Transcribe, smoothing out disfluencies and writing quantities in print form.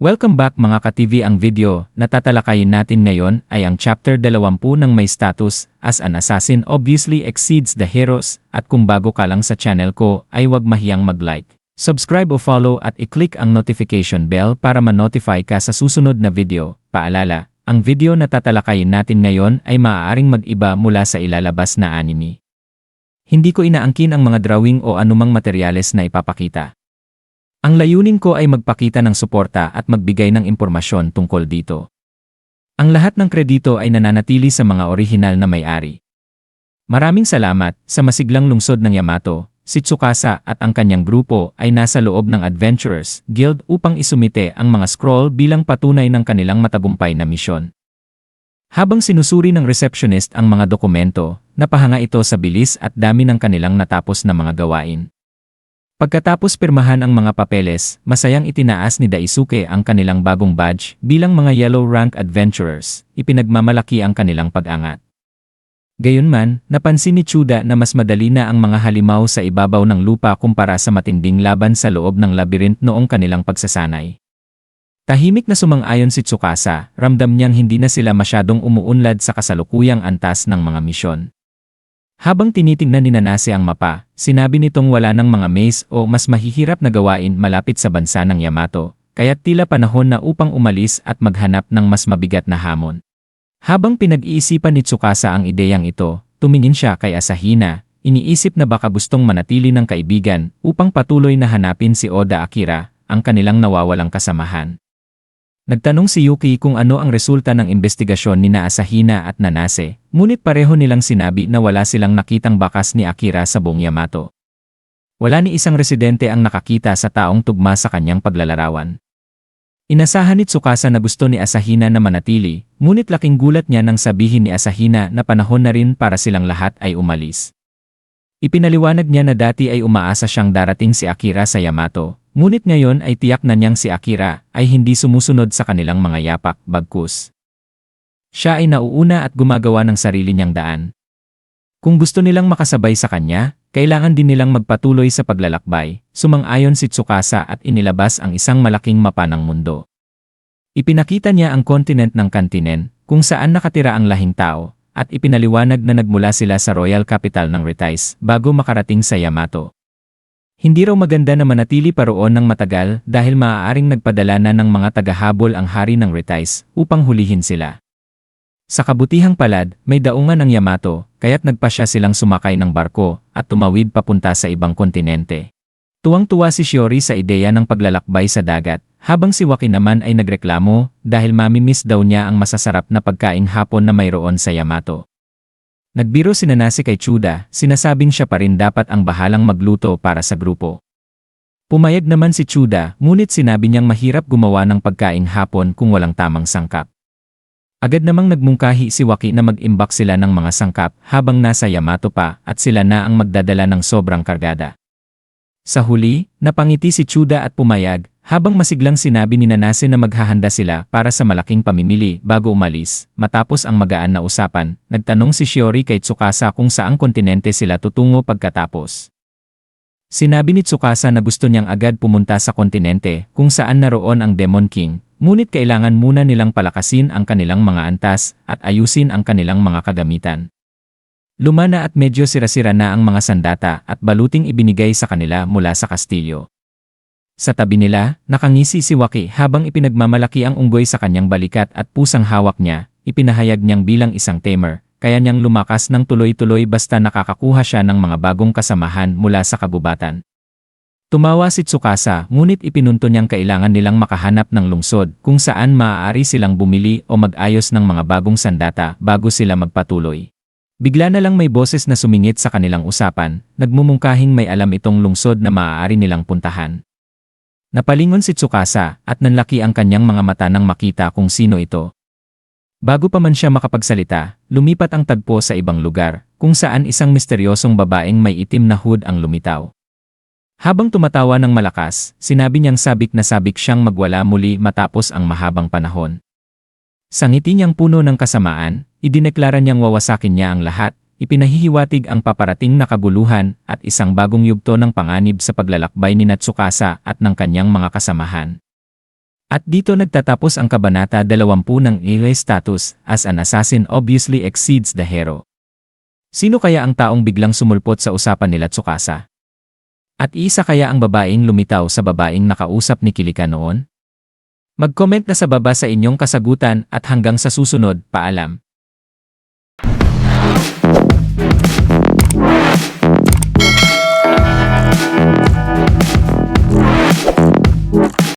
Welcome back mga ka-TV. Ang video na tatalakayin natin ngayon ay ang chapter 20 ng may status as an assassin obviously exceeds the heroes, at kung bago ka lang sa channel ko ay huwag mahiyang mag-like, subscribe o follow at i-click ang notification bell para ma-notify ka sa susunod na video. Paalala, ang video na tatalakayin natin ngayon ay maaaring mag-iba mula sa ilalabas na anime. Hindi ko inaangkin ang mga drawing o anumang materyales na ipapakita. Ang layunin ko ay magpakita ng suporta at magbigay ng impormasyon tungkol dito. Ang lahat ng kredito ay nananatili sa mga orihinal na may-ari. Maraming salamat. Sa masiglang lungsod ng Yamato, si Tsukasa at ang kanyang grupo ay nasa loob ng Adventurers Guild upang isumite ang mga scroll bilang patunay ng kanilang matagumpay na misyon. Habang sinusuri ng receptionist ang mga dokumento, napahanga ito sa bilis at dami ng kanilang natapos na mga gawain. Pagkatapos pirmahan ang mga papeles, masayang itinaas ni Daisuke ang kanilang bagong badge bilang mga Yellow Rank Adventurers. Ipinagmamalaki ang kanilang pag-angat. Gayunman, napansin ni Chuda na mas madali na ang mga halimaw sa ibabaw ng lupa kumpara sa matinding laban sa loob ng labyrinth noong kanilang pagsasanay. Tahimik na sumang-ayon si Tsukasa, ramdam niyang hindi na sila masyadong umuunlad sa kasalukuyang antas ng mga misyon. Habang tinitingnan ni Nanase ang mapa, sinabi nitong wala ng mga maze o mas mahihirap na gawain malapit sa bansa ng Yamato, kaya't tila panahon na upang umalis at maghanap ng mas mabigat na hamon. Habang pinag-iisipan ni Tsukasa ang ideyang ito, tumingin siya kay Asahina, iniisip na baka gustong manatili ng kaibigan upang patuloy na hanapin si Oda Akira, ang kanilang nawawalang kasamahan. Nagtanong si Yuki kung ano ang resulta ng investigasyon ni Asahina at Nanase, ngunit pareho nilang sinabi na wala silang nakitang bakas ni Akira sa buong Yamato. Wala ni isang residente ang nakakita sa taong tugma sa kanyang paglalarawan. Inasahan ni Tsukasa na gusto ni Asahina na manatili, ngunit laking gulat niya nang sabihin ni Asahina na panahon na rin para silang lahat ay umalis. Ipinaliwanag niya na dati ay umaasa siyang darating si Akira sa Yamato, ngunit ngayon ay tiyak na niyang si Akira ay hindi sumusunod sa kanilang mga yapak, bagkus siya ay nauuna at gumagawa ng sarili niyang daan. Kung gusto nilang makasabay sa kanya, kailangan din nilang magpatuloy sa paglalakbay. Sumang-ayon si Tsukasa at inilabas ang isang malaking mapa ng mundo. Ipinakita niya ang kontinent ng Kantinen, kung saan nakatira ang lahing tao, at ipinaliwanag na nagmula sila sa royal capital ng Ritais bago makarating sa Yamato. Hindi raw maganda na manatili pa roon ng matagal dahil maaaring nagpadala na ng mga tagahabol ang hari ng Ritais upang hulihin sila. Sa kabutihang palad, may daungan ang Yamato, kaya't nagpasya silang sumakay ng barko at tumawid papunta sa ibang kontinente. Tuwang-tuwa si Shiori sa ideya ng paglalakbay sa dagat, habang si Waki naman ay nagreklamo dahil mamimiss daw niya ang masasarap na pagkaing hapon na mayroon sa Yamato. Nagbiro si Nanase kay Chuda, sinasabing siya pa rin dapat ang bahalang magluto para sa grupo. Pumayag naman si Chuda, ngunit sinabi niyang mahirap gumawa ng pagkaing hapon kung walang tamang sangkap. Agad namang nagmungkahi si Waki na mag-imbak sila ng mga sangkap habang nasa Yamato pa at sila na ang magdadala ng sobrang kargada. Sa huli, napangiti si Chuda at pumayag, habang masiglang sinabi ni Nanase na maghahanda sila para sa malaking pamimili bago umalis. Matapos ang magaan na usapan, nagtanong si Shiori kay Tsukasa kung saang kontinente sila tutungo pagkatapos. Sinabi ni Tsukasa na gusto niyang agad pumunta sa kontinente kung saan naroon ang Demon King, ngunit kailangan muna nilang palakasin ang kanilang mga antas at ayusin ang kanilang mga kagamitan. Luma na at medyo sira-sira na ang mga sandata at baluting ibinigay sa kanila mula sa kastilyo. Sa tabi nila, nakangisi si Waki habang ipinagmamalaki ang unggoy sa kanyang balikat at pusang hawak niya, ipinahayag niyang bilang isang tamer, kaya niyang lumakas ng tuloy-tuloy basta nakakakuha siya ng mga bagong kasamahan mula sa kagubatan. Tumawa si Tsukasa, ngunit ipinunto niyang kailangan nilang makahanap ng lungsod kung saan maaari silang bumili o mag-ayos ng mga bagong sandata bago sila magpatuloy. Bigla na lang may boses na sumingit sa kanilang usapan, nagmumungkahing may alam itong lungsod na maaari nilang puntahan. Napalingon si Tsukasa at nanlaki ang kanyang mga mata nang makita kung sino ito. Bago pa man siya makapagsalita, lumipat ang tagpo sa ibang lugar, kung saan isang misteryosong babaeng may itim na hood ang lumitaw. Habang tumatawa ng malakas, sinabi niyang sabik na sabik siyang magwala muli matapos ang mahabang panahon. Sa ngiti niyang puno ng kasamaan, idineklara niyang wawasakin niya ang lahat, ipinahihiwatig ang paparating na kaguluhan at isang bagong yugto ng panganib sa paglalakbay ni Tsukasa at ng kanyang mga kasamahan. At dito nagtatapos ang kabanata 20 ng Ire status as an assassin obviously exceeds the hero. Sino kaya ang taong biglang sumulpot sa usapan nila Tsukasa? At isa kaya ang babaeng lumitaw sa babaeng nakausap ni Kilika noon? Mag-comment na sa baba sa inyong kasagutan at hanggang sa susunod, paalam.